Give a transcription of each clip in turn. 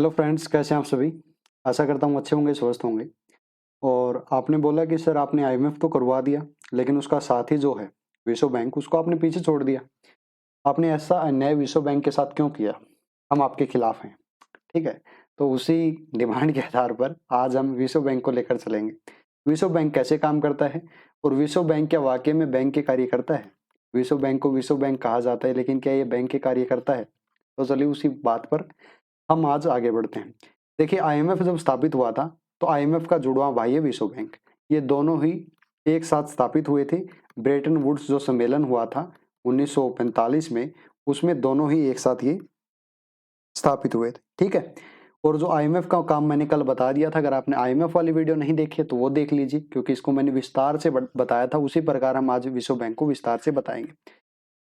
Hello friends, कैसे हैं आप सभी। आशा करता हूँ अच्छे होंगे, स्वस्थ होंगे। और आपने बोला कि सर आपने आईएमएफ तो करवा दिया, लेकिन उसका साथी जो है विश्व बैंक, उसको आपने पीछे छोड़ दिया। आपने ऐसा अन्याय विश्व बैंक के साथ क्यों किया? हम आपके खिलाफ हैं। ठीक है, तो उसी डिमांड के आधार पर आज हम विश्व बैंक को लेकर चलेंगे। विश्व बैंक कैसे काम करता है और विश्व बैंक क्या वाकई में बैंक के कार्य करता है? विश्व बैंक को विश्व बैंक कहा जाता है, लेकिन क्या ये बैंक के कार्य करता है? तो चलिए उसी बात पर हम आज आगे बढ़ते हैं। देखिए, आईएमएफ जब स्थापित हुआ था, तो आईएमएफ का जुड़वां भाई है विश्व बैंक। ये दोनों ही एक साथ स्थापित हुए थे। ब्रेटन वुड्स जो सम्मेलन हुआ था 1945 में, उसमें दोनों ही एक साथ ये स्थापित हुए थे। ठीक है, और जो आईएमएफ का काम मैंने कल बता दिया था, अगर आपने आईएमएफ वाली वीडियो नहीं देखी है तो वो देख लीजिए, क्योंकि इसको मैंने विस्तार से बताया था। उसी प्रकार हम आज विश्व बैंक को विस्तार से बताएंगे।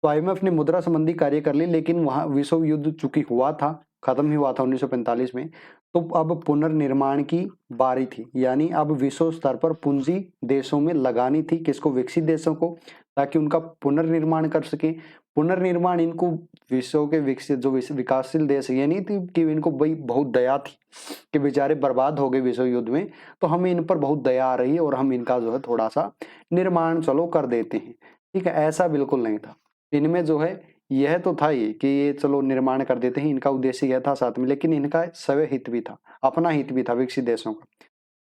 तो आईएमएफ ने मुद्रा संबंधी कार्य कर ली, लेकिन वहां विश्व युद्ध चूंकि हुआ था, खत्म ही हुआ था 1945 में, तो अब पुनर्निर्माण की बारी थी। यानी अब विश्व स्तर पर पूंजी देशों में लगानी थी, किसको? विकसित देशों को, ताकि उनका पुनर्निर्माण कर सके। पुनर्निर्माण इनको विश्व के विकसित जो विकासशील देश, ये नहीं थी कि इनको भाई बहुत दया थी कि बेचारे बर्बाद हो गए विश्व युद्ध में, तो हमें इन पर बहुत दया आ रही है और हम इनका जो है थोड़ा सा निर्माण चलो कर देते हैं। ठीक है, ऐसा बिल्कुल नहीं था। इनमें जो है यह तो था ही कि ये चलो निर्माण कर देते हैं, इनका उद्देश्य यह था साथ में, लेकिन इनका स्वयं हित भी था, अपना हित भी था विकसित देशों का।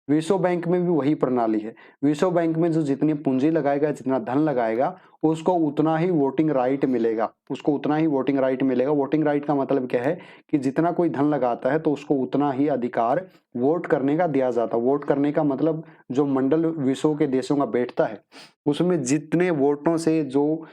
विश्व बैंक में भी वही प्रणाली है। विश्व बैंक में जो जितनी पूंजी लगाएगा, जितना धन लगाएगा, उसको उतना ही वोटिंग राइट मिलेगा। उसको उतना ही वोटिंग राइट मिलेगा। वोटिंग राइट का मतलब क्या है कि जितना कोई धन लगाता है तो उसको उतना ही अधिकार वोट करने का दिया जाता है। वोट करने का मतलब जो मंडल विश्व के देशों का बैठता है, उसमें जितने वोटों से जो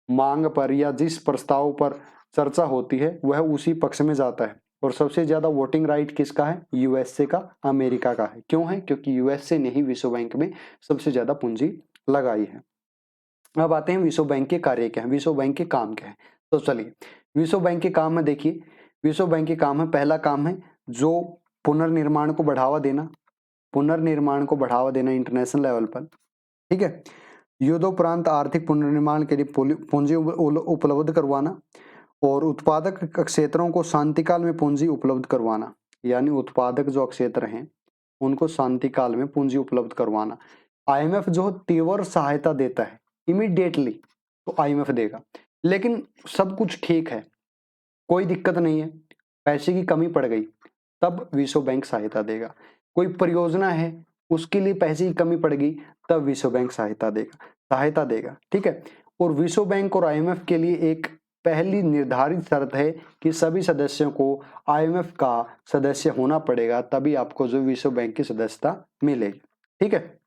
मांग पर या जिस प्रस्ताव पर चर्चा होती है वह उसी पक्ष में जाता है। और सबसे ज्यादा वोटिंग राइट किसका है? यूएसए का, अमेरिका का है। क्यों है? क्योंकि यूएसए ने ही विश्व बैंक में सबसे ज्यादा पूंजी लगाई है। अब आते हैं विश्व बैंक के कार्य क्या है, विश्व बैंक के काम क्या है। तो चलिए, विश्व बैंक के काम में देखिए, विश्व बैंक के काम है, पहला काम है जो पुनर्निर्माण को बढ़ावा देना। पुनर्निर्माण को बढ़ावा देना इंटरनेशनल लेवल पर। ठीक है, युद्धोपरांत आर्थिक पुनर्निर्माण के लिए पूंजी उपलब्ध करवाना और उत्पादक क्षेत्रों को शांतिकाल में पूंजी उपलब्ध करवाना। यानी उत्पादक जो क्षेत्र हैं उनको शांतिकाल में पूंजी उपलब्ध करवाना। आईएमएफ जो तीव्र सहायता देता है इमीडिएटली, तो आईएमएफ देगा। लेकिन सब कुछ ठीक है, कोई दिक्कत नहीं है, पैसे की कमी पड़ गई, तब विश्व बैंक सहायता देगा। कोई परियोजना है, उसके लिए पैसे की कमी पड़ गई, तब विश्व बैंक सहायता देगा। ठीक है, और विश्व बैंक और आईएमएफ के लिए एक पहली निर्धारित शर्त है कि सभी सदस्यों को आईएमएफ का सदस्य होना पड़ेगा, तभी आपको जो विश्व बैंक की सदस्यता मिलेगी। ठीक है,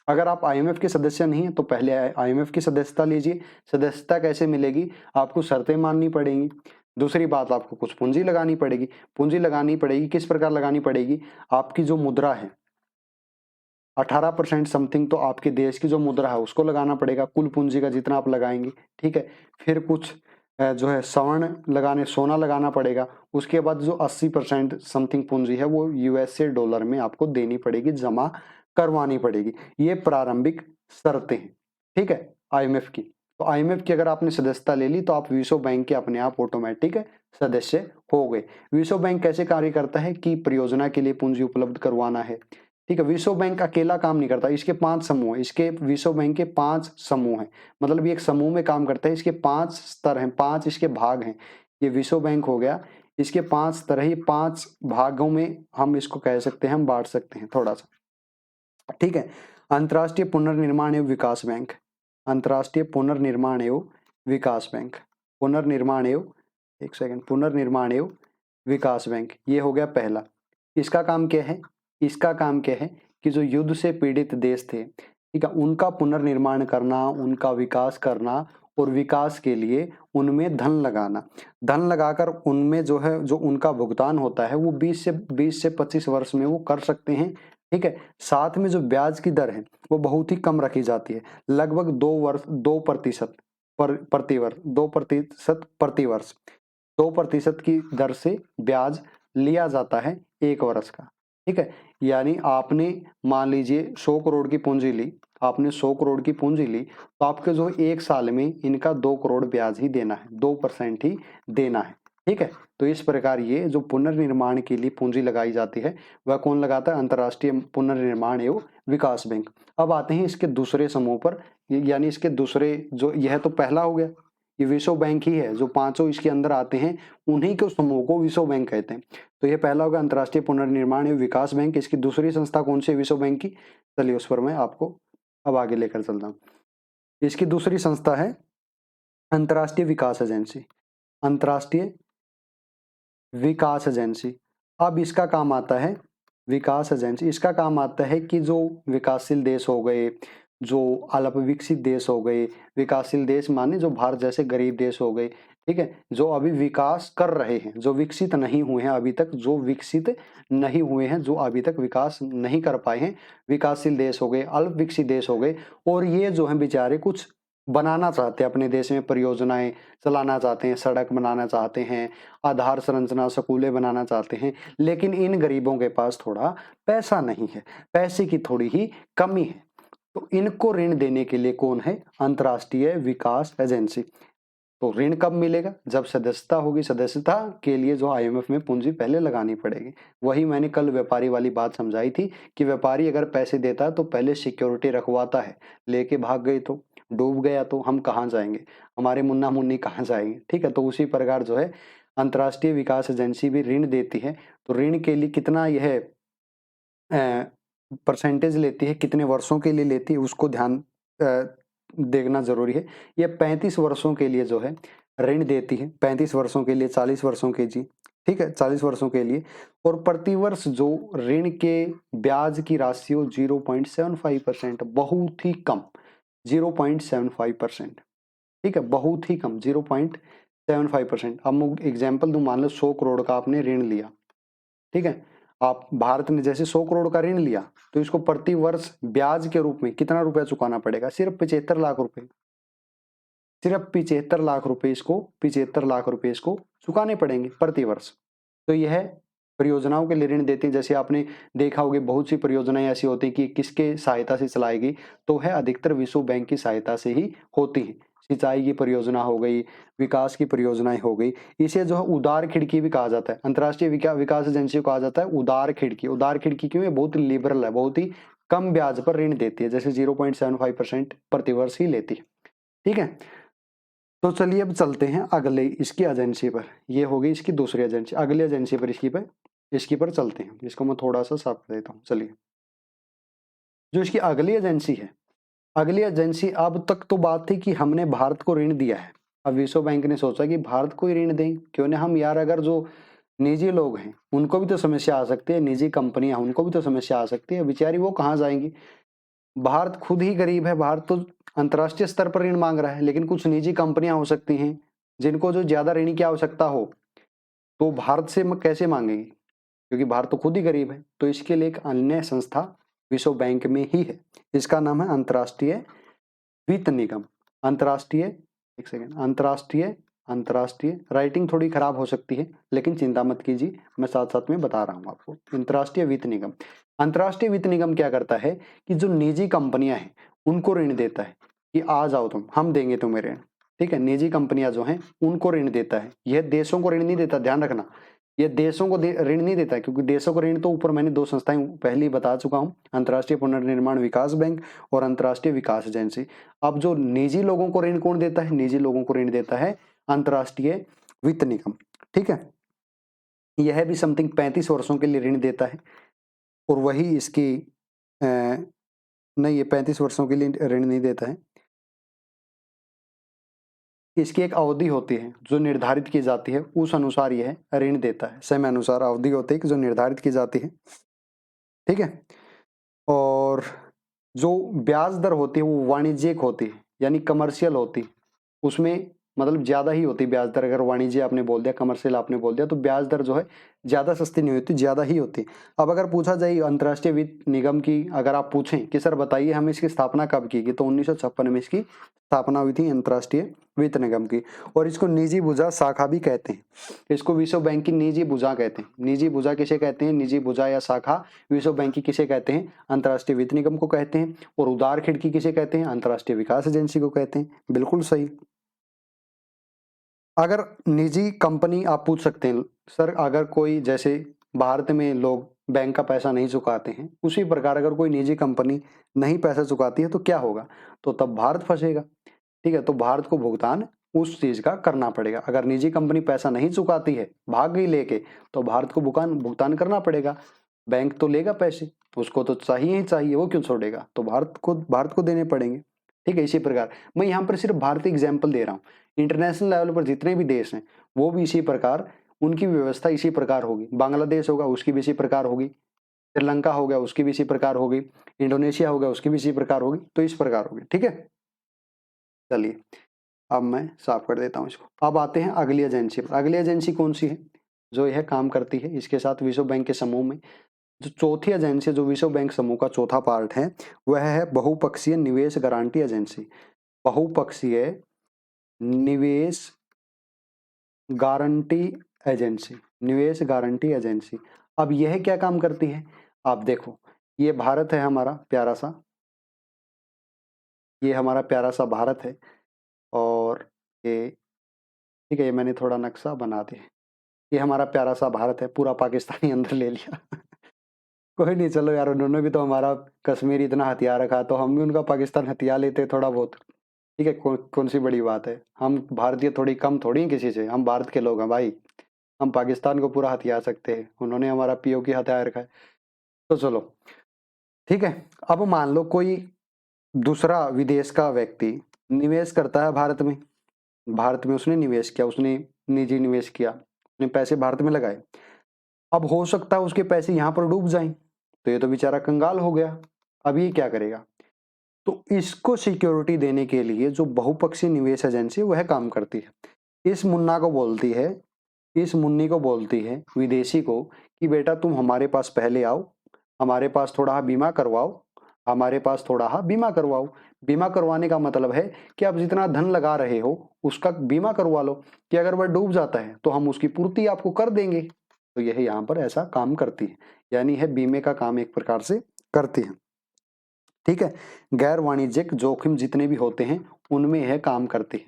अगर आप आईएमएफ के सदस्य नहीं है तो पहले आईएमएफ की सदस्यता लीजिए। सदस्यता कैसे मिलेगी? आपको शर्तें माननी पड़ेंगी। दूसरी बात, आपको कुछ पूंजी लगानी पड़ेगी। पूंजी लगानी पड़ेगी, किस प्रकार लगानी पड़ेगी? आपकी जो मुद्रा है 18% समथिंग तो आपके देश की जो मुद्रा है उसको लगाना पड़ेगा, कुल पूंजी का जितना आप लगाएंगे। ठीक है, फिर कुछ जो है सोना लगाना पड़ेगा। उसके बाद जो 80% समथिंग पूंजी है वो यूएसए डॉलर में आपको देनी पड़ेगी, जमा करवानी पड़ेगी। ये प्रारंभिक शर्तें हैं। ठीक है, आईएमएफ की। तो आईएमएफ की अगर आपने सदस्यता ले ली तो आप विश्व बैंक के अपने आप ऑटोमेटिक सदस्य हो गए। विश्व बैंक कैसे कार्य करता है कि परियोजना के लिए पूंजी उपलब्ध करवाना है। ठीक है, विश्व बैंक अकेला काम नहीं करता, इसके 5 समूह हैं। इसके विश्व बैंक के 5 समूह हैं, मतलब ये एक समूह में काम करता है। इसके 5 स्तर हैं, 5 इसके भाग हैं। ये विश्व बैंक हो गया, इसके 5 स्तर ही 5 भागों में हम इसको कह सकते हैं, हम बांट सकते हैं थोड़ा सा। ठीक है, अंतर्राष्ट्रीय पुनर्निर्माण एवं विकास बैंक, अंतर्राष्ट्रीय पुनर्निर्माण एवं विकास बैंक, पुनर्निर्माण एवं पुनर्निर्माण एवं विकास बैंक, ये हो गया पहला। इसका काम क्या है? इसका काम क्या है कि जो युद्ध से पीड़ित देश थे, ठीक है, उनका पुनर्निर्माण करना, उनका विकास करना, और विकास के लिए उनमें धन लगाना। धन लगाकर उनमें जो है जो उनका भुगतान होता है वो 20 से 25 वर्ष में वो कर सकते हैं। ठीक है, साथ में जो ब्याज की दर है वो बहुत ही कम रखी जाती है, लगभग 2% प्रति वर्ष 2% की दर से ब्याज लिया जाता है 1 वर्ष का। ठीक है, यानी आपने मान लीजिए 100 करोड़ की पूंजी ली, आपने 100 करोड़ की पूंजी ली, तो आपके जो 1 साल में इनका 2 करोड़ ब्याज ही देना है, 2% ही देना है। ठीक है, तो इस प्रकार ये जो पुनर्निर्माण के लिए पूंजी लगाई जाती है वह कौन लगाता है? अंतर्राष्ट्रीय पुनर्निर्माण एवं विकास बैंक। अब आते हैं इसके दूसरे समूह पर, यानी इसके दूसरे जो, यह तो पहला हो गया, ये विश्व बैंक ही है, जो पांचों इसके अंदर आते हैं उन्हीं के समूह को विश्व बैंक कहते हैं। तो ये पहला होगा अंतर्राष्ट्रीय पुनर्निर्माण एवं विकास बैंक। इसकी दूसरी संस्था कौन सी है विश्व बैंक की? चलिए उस पर मैं आपको अब आगे लेकर चलता हूँ। इसकी दूसरी संस्था है अंतर्राष्ट्रीय विकास एजेंसी, अंतर्राष्ट्रीय विकास एजेंसी। अब इसका काम आता है, विकास एजेंसी, इसका काम आता है कि जो विकासशील देश हो गए, जो अल्प विकसित देश हो गए, विकासशील देश माने जो भारत जैसे गरीब देश हो गए, ठीक है, जो अभी विकास कर रहे हैं, जो विकसित नहीं हुए हैं अभी तक, जो विकसित नहीं हुए हैं, जो अभी तक विकास नहीं कर पाए हैं, विकासशील देश हो गए, अल्प विकसित देश हो गए, और ये जो है बेचारे कुछ बनाना चाहते हैं अपने देश में, परियोजनाएं चलाना चाहते हैं, सड़क बनाना चाहते हैं, आधार संरचना स्कूलें बनाना चाहते हैं, लेकिन इन गरीबों के पास थोड़ा पैसा नहीं है, पैसे की थोड़ी ही कमी है। तो इनको ऋण देने के लिए कौन है? अंतर्राष्ट्रीय विकास एजेंसी। तो ऋण कब मिलेगा? जब सदस्यता होगी, सदस्यता के लिए जो आईएमएफ में पूंजी पहले लगानी पड़ेगी। वही मैंने कल व्यापारी वाली बात समझाई थी कि व्यापारी अगर पैसे देता है तो पहले सिक्योरिटी रखवाता है, लेके भाग गई तो, डूब गया तो हम कहाँ जाएंगे, हमारे मुन्ना मुन्नी कहाँ जाएंगे? ठीक है, तो उसी प्रकार जो है अंतर्राष्ट्रीय विकास एजेंसी भी ऋण देती है। तो ऋण के लिए कितना यह परसेंटेज लेती है, कितने वर्षों के लिए लेती है, उसको ध्यान देखना जरूरी है। ये 35 वर्षों के लिए जो है ऋण देती है, 35 वर्षों के लिए, 40 वर्षों के जी, ठीक है, 40 वर्षों के लिए। और प्रतिवर्ष जो ऋण के ब्याज की राशि हो 0.75%, बहुत ही कम, 0.75%, ठीक है, बहुत ही कम 0.75%। अब मैं एग्जाम्पल दूं, मान लो 100 करोड़ का आपने ऋण लिया, ठीक है, आप भारत ने जैसे 100 करोड़ का ऋण लिया, तो इसको प्रति वर्ष ब्याज के रूप में कितना रुपया चुकाना पड़ेगा? सिर्फ 75 लाख रुपए, सिर्फ 75 लाख रुपए, इसको 75 लाख रुपए इसको चुकाने पड़ेंगे प्रति वर्ष। तो यह परियोजनाओं के लिए ऋण देते हैं। जैसे आपने देखा होगा बहुत सी परियोजनाएं ऐसी होती है कि किसके सहायता से चलाएगी, तो है अधिकतर विश्व बैंक की सहायता से ही होती है। सिंचाई की परियोजना हो गई, विकास की परियोजनाएं हो गई, इसे जो है उदार खिड़की भी कहा जाता है। अंतर्राष्ट्रीय विकास एजेंसी को कहा जाता है उदार खिड़की। उदार खिड़की क्यों है? बहुत लिबरल है, बहुत ही कम ब्याज पर ऋण देती है, जैसे 0.75% प्रतिवर्ष ही लेती है। ठीक है, तो चलिए अब चलते हैं अगले इसकी एजेंसी पर। ये होगी इसकी दूसरी एजेंसी, अगली एजेंसी पर इसकी पर चलते हैं। इसको मैं थोड़ा सा साफ कर देता हूँ। चलिए, जो इसकी अगली एजेंसी है, अगली एजेंसी, अब तक तो बात थी कि हमने भारत को ऋण दिया है, अब विश्व बैंक ने सोचा कि भारत को ही ऋण दें, क्यों ना हम यार, अगर जो निजी लोग हैं उनको भी तो समस्या आ सकती है, निजी कंपनियां उनको भी तो समस्या आ सकती है, बेचारी वो कहाँ जाएंगी? भारत खुद ही गरीब है, भारत तो अंतर्राष्ट्रीय स्तर पर ऋण मांग रहा है, लेकिन कुछ निजी कंपनियां हो सकती हैं जिनको जो ज्यादा ऋण की आवश्यकता हो, तो भारत से कैसे मांगेगी? क्योंकि भारत तो खुद ही गरीब है। तो इसके लिए एक अन्य संस्था विश्व बैंक में ही है, इसका नाम है अंतर्राष्ट्रीय वित्त निगम। अंतर्राष्ट्रीय, एक सेकेंड, अंतर्राष्ट्रीय, अंतर्राष्ट्रीय राइटिंग थोड़ी खराब हो सकती है, लेकिन चिंता मत कीजिए, मैं साथ साथ में बता रहा हूं आपको। अंतर्राष्ट्रीय वित्त निगम, अंतर्राष्ट्रीय वित्त निगम क्या करता है कि जो निजी कंपनियां हैं उनको ऋण देता है कि आ जाओ तुम, हम देंगे तुम्हें ऋण। ठीक है, निजी कंपनियां जो हैं उनको ऋण देता है, यह देशों को ऋण नहीं देता, ध्यान रखना, ये देशों को ऋण नहीं देता है, क्योंकि देशों को ऋण तो ऊपर मैंने दो संस्थाएं पहले ही बता चुका हूं, अंतर्राष्ट्रीय पुनर्निर्माण विकास बैंक और अंतर्राष्ट्रीय विकास एजेंसी। अब जो निजी लोगों को ऋण कौन देता है? निजी लोगों को ऋण देता है अंतर्राष्ट्रीय वित्त निगम। ठीक है, यह भी समथिंग 35 वर्षों के लिए ऋण देता है, और वही इसकी नहीं, ये 35 वर्षों के लिए ऋण नहीं देता है, इसकी एक अवधि होती है जो निर्धारित की जाती है, उस अनुसार यह ऋण देता है। समय अनुसार अवधि होती है जो निर्धारित की जाती है। ठीक है, और जो ब्याज दर होती है वो वाणिज्यिक होती है, यानी कमर्शियल होती है, उसमें मतलब ज्यादा ही होती है ब्याज दर। अगर वाणिज्य आपने बोल दिया, कमर्शियल आपने बोल दिया, तो ब्याज दर जो है ज्यादा सस्ती नहीं होती, ज्यादा ही होती है। अब अगर पूछा जाए अंतर्राष्ट्रीय वित्त निगम की, अगर आप पूछें कि सर बताइए हमें इसकी स्थापना कब की गई, तो 1956 में इसकी स्थापना हुई थी अंतर्राष्ट्रीय वित्त निगम की। और इसको निजी भुजा शाखा भी कहते हैं, इसको विश्व बैंक की निजी भुजा कहते हैं। निजी भुजा किसे कहते हैं? निजी भुजा या शाखा विश्व बैंक की किसे कहते हैं? अंतर्राष्ट्रीय वित्त निगम को कहते हैं। और उदार खिड़की किसे कहते हैं? अंतर्राष्ट्रीय विकास एजेंसी को कहते हैं। बिल्कुल सही। अगर निजी कंपनी, आप पूछ सकते हैं सर, अगर कोई जैसे भारत में लोग बैंक का पैसा नहीं चुकाते हैं, उसी प्रकार अगर कोई निजी कंपनी नहीं पैसा चुकाती है तो क्या होगा? तो तब भारत फंसेगा। ठीक है, तो भारत को भुगतान उस चीज का करना पड़ेगा। अगर निजी कंपनी पैसा नहीं चुकाती है, भाग गई लेके, तो भारत को भुगतान भुगतान करना पड़ेगा। बैंक तो लेगा पैसे, उसको तो चाहिए ही चाहिए, वो क्यों छोड़ेगा? तो भारत को देने पड़ेंगे। ठीक है, इसी प्रकार मैं यहाँ पर सिर्फ भारतीय एग्जाम्पल दे रहा हूँ। इंटरनेशनल लेवल पर जितने भी देश हैं वो भी इसी प्रकार, उनकी व्यवस्था इसी प्रकार होगी। बांग्लादेश होगा उसकी भी इसी प्रकार होगी, श्रीलंका हो गया उसकी भी इसी प्रकार होगी, इंडोनेशिया हो गया उसकी भी इसी प्रकार होगी, तो इस प्रकार होगी। ठीक है, चलिए अब मैं साफ कर देता हूँ इसको। अब आते हैं अगली एजेंसी पर। अगली एजेंसी कौन सी है जो यह काम करती है इसके साथ विश्व बैंक के समूह में? जो चौथी एजेंसी जो विश्व बैंक समूह का चौथा पार्ट है वह है बहुपक्षीय निवेश गारंटी एजेंसी। बहुपक्षीय निवेश गारंटी एजेंसी, निवेश गारंटी एजेंसी। अब यह क्या काम करती है? आप देखो, ये भारत है हमारा प्यारा सा, ये हमारा प्यारा सा भारत है, और ये, ठीक है, ये मैंने थोड़ा नक्शा बना दिया। ये हमारा प्यारा सा भारत है, पूरा पाकिस्तानी अंदर ले लिया। कोई नहीं, चलो यार, उन्होंने भी तो हमारा कश्मीर इतना हथियार रखा, तो हम भी उनका पाकिस्तान हथियार लेते थोड़ा बहुत। ठीक है, कौन सी बड़ी बात है? हम भारतीय थोड़ी कम थोड़ी हैं किसी से, हम भारत के लोग हैं भाई। हम पाकिस्तान को पूरा हथियार सकते हैं, उन्होंने हमारा पीओके हथियार रखा है। तो चलो ठीक है, अब मान लो कोई दूसरा विदेश का व्यक्ति निवेश करता है भारत में। भारत में उसने निवेश किया, उसने निजी निवेश किया, उसने पैसे भारत में लगाए। अब हो सकता है उसके पैसे यहाँ पर डूब जाएं, तो ये तो बेचारा कंगाल हो गया। अब ये क्या करेगा? तो इसको सिक्योरिटी देने के लिए जो बहुपक्षीय निवेश एजेंसी वह काम करती है। इस मुन्ना को बोलती है, इस मुन्नी को बोलती है विदेशी को कि बेटा तुम हमारे पास पहले आओ, हमारे पास थोड़ा बीमा करवाओ, हमारे पास थोड़ा बीमा करवाओ। बीमा करवाने का मतलब है कि आप जितना धन लगा रहे हो उसका बीमा करवा लो, कि अगर वह डूब जाता है तो हम उसकी पूर्ति आपको कर देंगे। तो यह यहाँ पर ऐसा काम करती है, यानी है बीमे का काम एक प्रकार से करती है। ठीक है, गैर वाणिज्यिक जोखिम जितने भी होते हैं उनमें यह काम करती है,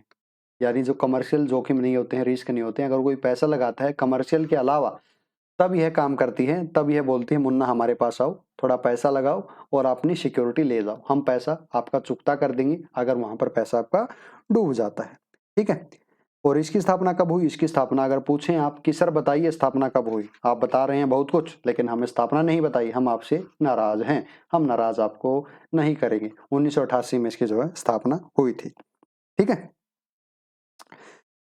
यानी जो कमर्शियल जोखिम नहीं होते हैं, रिस्क नहीं होते हैं, अगर कोई पैसा लगाता है कमर्शियल के अलावा, तब यह काम करती है। तब यह बोलती है मुन्ना हमारे पास आओ, थोड़ा पैसा लगाओ और अपनी सिक्योरिटी ले जाओ, हम पैसा आपका चुकता कर देंगे अगर वहां पर पैसा आपका डूब जाता है। ठीक है, और इसकी स्थापना कब हुई? इसकी स्थापना अगर पूछें आप कि सर बताइए स्थापना कब हुई, आप बता रहे हैं बहुत कुछ, लेकिन हमें स्थापना नहीं बताई, हम आपसे नाराज हैं, हम नाराज आपको नहीं करेंगे। 1988 में इसकी जो है स्थापना हुई थी। ठीक है,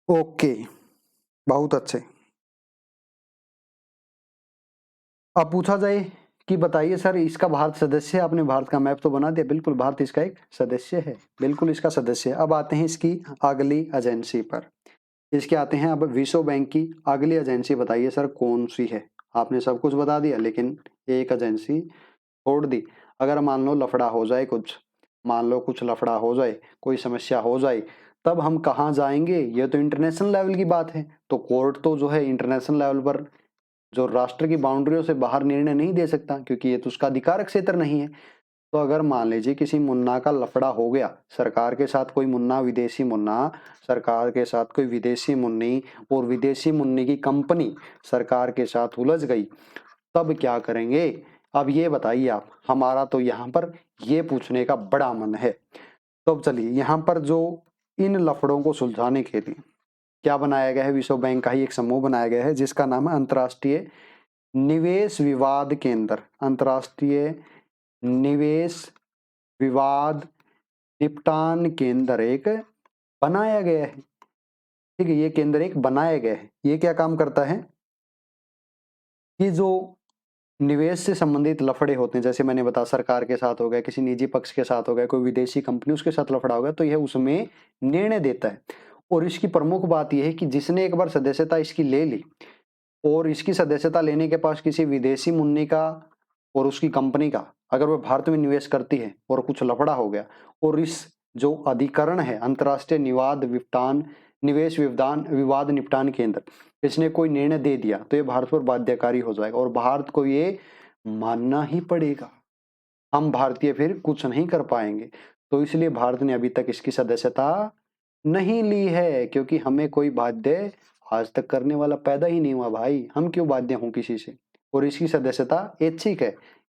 ओके, बहुत अच्छे। अब पूछा जाए कि बताइए सर इसका भारत सदस्य है, आपने भारत का मैप तो बना दिया, बिल्कुल भारत इसका एक सदस्य है, बिल्कुल इसका सदस्य है। अब आते हैं इसकी अगली एजेंसी पर, इसके आते हैं अब विश्व बैंक की अगली एजेंसी। बताइए सर कौन सी है? आपने सब कुछ बता दिया लेकिन एक एजेंसी छोड़ दी। अगर मान लो लफड़ा हो जाए कुछ, मान लो कुछ लफड़ा हो जाए, कोई समस्या हो जाए, तब हम कहाँ जाएंगे? ये तो इंटरनेशनल लेवल की बात है, तो कोर्ट तो जो है इंटरनेशनल लेवल पर जो राष्ट्र की बाउंड्रियों से बाहर निर्णय नहीं दे सकता, क्योंकि ये तो उसका अधिकार क्षेत्र नहीं है। तो अगर मान लीजिए किसी मुन्ना का लफड़ा हो गया, सरकार के साथ कोई मुन्ना, विदेशी मुन्ना, सरकार के साथ कोई विदेशी मुन्नी, और विदेशी मुन्नी की कंपनी सरकार के साथ उलझ गई, तब क्या करेंगे? अब ये बताइए आप, हमारा तो यहाँ पर ये पूछने का बड़ा मन है। तो अब चलिए यहाँ पर जो इन लफड़ों को सुलझाने के लिए क्या बनाया गया है? विश्व बैंक का ही एक समूह बनाया गया है जिसका नाम है अंतर्राष्ट्रीय निवेश विवाद केंद्र। अंतर्राष्ट्रीय निवेश विवाद निपटान केंद्र एक बनाया गया है। ठीक है, ये केंद्र एक बनाया गया है। ये क्या काम करता है कि जो निवेश से संबंधित लफड़े होते हैं, जैसे मैंने बताया सरकार के साथ हो गया, किसी निजी पक्ष के साथ हो गया, कोई विदेशी कंपनी उसके साथ लफड़ा हो गया, तो यह उसमें निर्णय देता है। और इसकी प्रमुख बात यह है कि जिसने एक बार सदस्यता इसकी ले ली और इसकी सदस्यता लेने के पास किसी विदेशी मुन्नी का और उसकी कंपनी का अगर वह भारत में निवेश करती है और कुछ लफड़ा हो गया, और इस जो अधिकरण है अंतर्राष्ट्रीय निवेश विवाद निपटान केंद्र, इसने कोई निर्णय दे दिया, तो ये भारत पर बाध्यकारी हो जाएगा और भारत को ये मानना ही पड़ेगा। हम भारतीय फिर कुछ नहीं कर पाएंगे। तो इसलिए भारत ने अभी तक इसकी सदस्यता नहीं ली है, क्योंकि हमें कोई बाध्य आज तक करने वाला पैदा ही नहीं हुआ भाई। हम क्यों बाध्य हों किसी से? और इसकी सदस्यता ऐच्छिक है,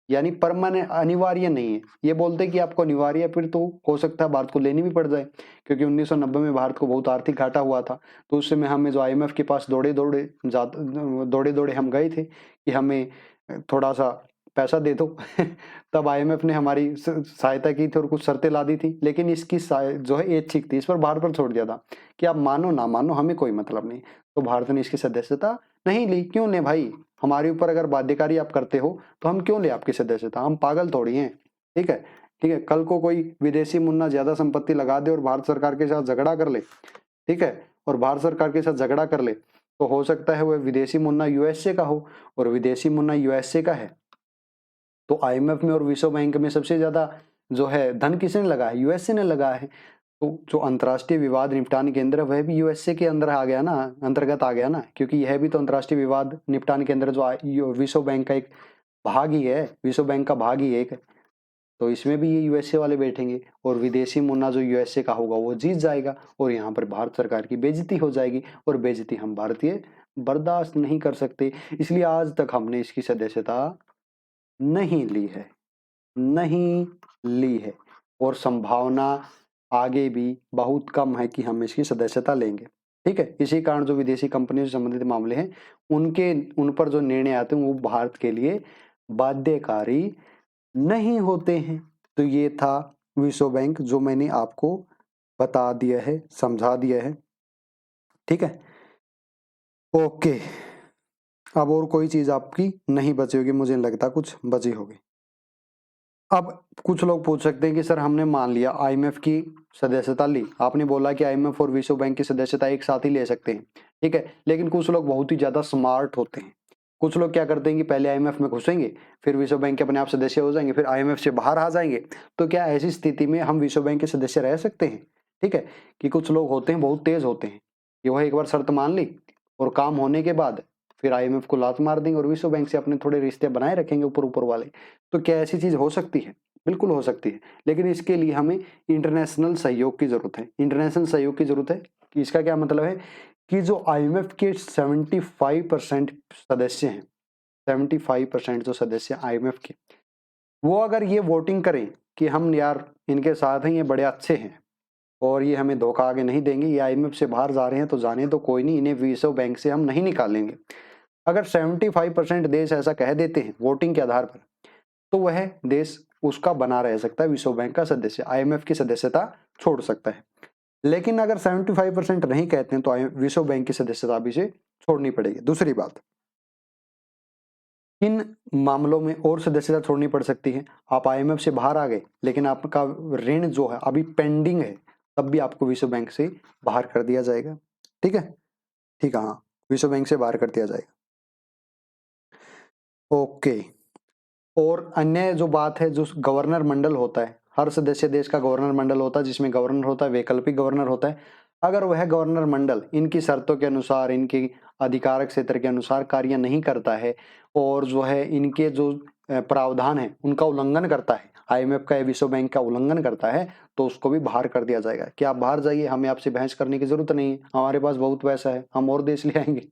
यानी परमानेंट, अनिवार्य नहीं है। ये बोलते कि आपको अनिवार्य है, फिर तो हो सकता है भारत को लेनी भी पड़ जाए, क्योंकि 1990 में भारत को बहुत आर्थिक घाटा हुआ था। तो उस समय हमें जो आईएमएफ के पास दौड़े दौड़े हम गए थे कि हमें थोड़ा सा पैसा दे दो तब आईएमएफ ने हमारी सहायता की थी और कुछ शर्तें ला दी थी, लेकिन इसकी जो है ऐच्छिक थी। इस पर भारत पर छोड़ दिया था कि आप मानो ना मानो, हमें कोई मतलब नहीं। तो भारत ने इसकी सदस्यता नहीं ली। क्यों ले भाई? हमारे ऊपर अगर बाध्यकारी आप करते हो तो हम क्यों ले आपकी सदस्यता? हम पागल थोड़ी हैं। ठीक है, ठीक है। कल को कोई विदेशी मुन्ना ज्यादा संपत्ति लगा दे और भारत सरकार के साथ झगड़ा कर ले, ठीक है, और भारत सरकार के साथ झगड़ा कर ले, तो हो सकता है वह विदेशी मुन्ना यूएसए का हो, और विदेशी मुन्ना यूएसए का है तो आईएमएफ में और विश्व बैंक में सबसे ज्यादा जो है धन किसने लगा है? यूएसए ने लगा है। तो जो अंतर्राष्ट्रीय विवाद निपटान केंद्र है वह भी यूएसए के अंदर आ गया ना, अंतर्गत आ गया ना, क्योंकि यह भी तो अंतर्राष्ट्रीय विवाद निपटान केंद्र जो विश्व बैंक का एक भाग ही है, विश्व बैंक का भाग ही एक। तो इसमें भी ये यूएसए वाले बैठेंगे और विदेशी मुन्ना जो यूएसए का होगा वो जीत जाएगा, और यहाँ पर भारत सरकार की बेइज्जती हो जाएगी, और बेइज्जती हम भारतीय बर्दाश्त नहीं कर सकते। इसलिए आज तक हमने इसकी सदस्यता नहीं ली है, नहीं ली है, और संभावना आगे भी बहुत कम है कि हम इसकी सदस्यता लेंगे। ठीक है, इसी कारण जो विदेशी कंपनी से संबंधित मामले हैं उन पर जो निर्णय आते हैं वो भारत के लिए बाध्यकारी नहीं होते हैं। तो ये था विश्व बैंक, जो मैंने आपको बता दिया है, समझा दिया है। ठीक है, ओके। अब और कोई चीज आपकी नहीं बची होगी, मुझे नहीं लगता कुछ बची होगी। अब कुछ लोग पूछ सकते हैं कि सर हमने मान लिया आईएमएफ की सदस्यता ली, आपने बोला कि आईएमएफ और विश्व बैंक की सदस्यता एक साथ ही ले सकते हैं, ठीक है, लेकिन कुछ लोग बहुत ही ज्यादा स्मार्ट होते हैं। कुछ लोग क्या करते हैं कि पहले आईएमएफ में घुसेंगे, फिर विश्व बैंक के अपने आप सदस्य हो जाएंगे, फिर आईएमएफ से बाहर आ जाएंगे। तो क्या ऐसी स्थिति में हम विश्व बैंक के सदस्य रह सकते हैं? ठीक है, कि कुछ लोग होते हैं बहुत तेज होते हैं कि वह एक बार शर्त मान ली और काम होने के बाद फिर आईएमएफ को लात मार देंगे और विश्व बैंक से अपने थोड़े रिश्ते बनाए रखेंगे ऊपर ऊपर वाले। तो क्या ऐसी चीज हो सकती है? बिल्कुल हो सकती है, लेकिन इसके लिए हमें इंटरनेशनल सहयोग की जरूरत है। इंटरनेशनल सहयोग की जरूरत है कि इसका क्या मतलब है कि जो आईएमएफ के 75% सदस्य हैं, 75% जो सदस्य आईएमएफ के, वो अगर ये वोटिंग करें कि हम यार इनके साथ हैं, ये बड़े अच्छे हैं और ये हमें धोखा आगे नहीं देंगे, ये आईएमएफ से बाहर जा रहे हैं तो जाने तो कोई नहीं, इन्हें विश्व बैंक से हम नहीं निकालेंगे। अगर 75% देश ऐसा कह देते हैं वोटिंग के आधार पर, तो वह देश उसका बना रह सकता है विश्व बैंक का सदस्य, आईएमएफ की सदस्यता छोड़ सकता है। लेकिन अगर 75% नहीं कहते हैं तो विश्व बैंक की सदस्यता भी से छोड़नी पड़ेगी। दूसरी बात, इन मामलों में और सदस्यता छोड़नी पड़ सकती है। आप आईएमएफ से बाहर आ गए लेकिन आपका ऋण जो है अभी पेंडिंग है, तब भी आपको विश्व बैंक से बाहर कर दिया जाएगा। ठीक है, ठीक है, हाँ, विश्व बैंक से बाहर कर दिया जाएगा। ओके। और अन्य जो बात है, जो गवर्नर मंडल होता है, हर सदस्य देश का गवर्नर मंडल होता है जिसमें गवर्नर होता है, वैकल्पिक गवर्नर होता है। अगर वह गवर्नर मंडल इनकी शर्तों के अनुसार, इनके अधिकारक क्षेत्र के अनुसार कार्य नहीं करता है और जो है इनके जो प्रावधान है उनका उल्लंघन करता है, आईएमएफ का या विश्व बैंक का उल्लंघन करता है, तो उसको भी बाहर कर दिया जाएगा कि आप बाहर जाइए, हमें आपसे बहस करने की जरूरत नहीं है, हमारे पास बहुत पैसा है, हम और देश ले आएंगे।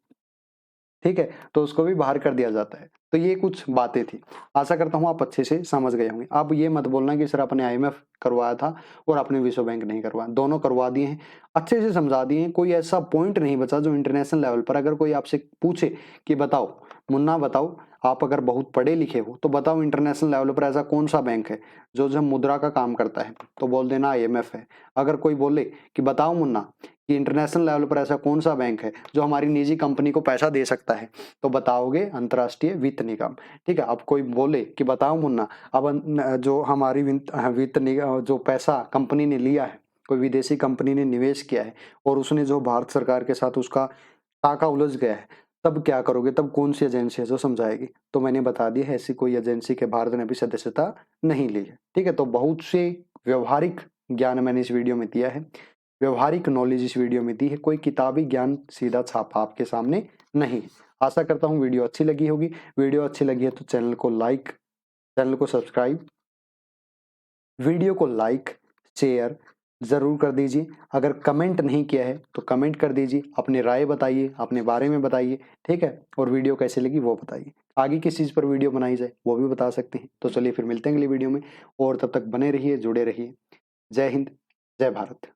ठीक है, तो उसको भी बाहर कर दिया जाता है। तो ये कुछ बातें थी, आशा करता हूँ आप अच्छे से समझ गए होंगे। अब ये मत बोलना कि सर आपने आईएमएफ करवाया था और आपने विश्व बैंक नहीं करवाया, दोनों करवा दिए हैं, अच्छे से समझा दिए हैं। कोई ऐसा पॉइंट नहीं बचा जो इंटरनेशनल लेवल पर अगर कोई आपसे पूछे कि बताओ मुन्ना, बताओ आप अगर बहुत पढ़े लिखे हो तो बताओ इंटरनेशनल लेवल पर ऐसा कौन सा बैंक है जो जो मुद्रा का काम करता है, तो बोल देना आईएमएफ है। अगर कोई बोले कि बताओ मुन्ना कि इंटरनेशनल लेवल पर ऐसा कौन सा बैंक है जो हमारी निजी कंपनी को पैसा दे सकता है, तो बताओगे अंतर्राष्ट्रीय वित्त निगम। ठीक है, अब कोई बोले कि बताओ मुन्ना अब जो हमारी वित्त निगम, जो पैसा कंपनी ने लिया है, कोई विदेशी कंपनी ने निवेश किया है और उसने जो भारत सरकार के साथ उसका टाका उलझ गया है, तब क्या करोगे? तब कौन सी एजेंसी है जो समझाएगी? तो मैंने बता दिया है, ऐसी कोई एजेंसी के भारत ने अभी सदस्यता नहीं ली है। ठीक है, तो बहुत से व्यवहारिक ज्ञान मैंने इस वीडियो में दिया है, व्यवहारिक नॉलेज इस वीडियो में दी है, कोई किताबी ज्ञान सीधा छापा आपके सामने नहीं। आशा करता हूँ वीडियो अच्छी लगी होगी। वीडियो अच्छी लगी है तो चैनल को लाइक, चैनल को सब्सक्राइब, वीडियो को लाइक, शेयर, ज़रूर कर दीजिए। अगर कमेंट नहीं किया है तो कमेंट कर दीजिए, अपनी राय बताइए, अपने बारे में बताइए, ठीक है? और वीडियो कैसी लगी वो बताइए। आगे किस चीज़ पर वीडियो बनाई जाए वो भी बता सकते हैं। तो चलिए फिर मिलते हैं अगली वीडियो में, और तब तक बने रहिए, जुड़े रहिए। जय हिंद, जय भारत।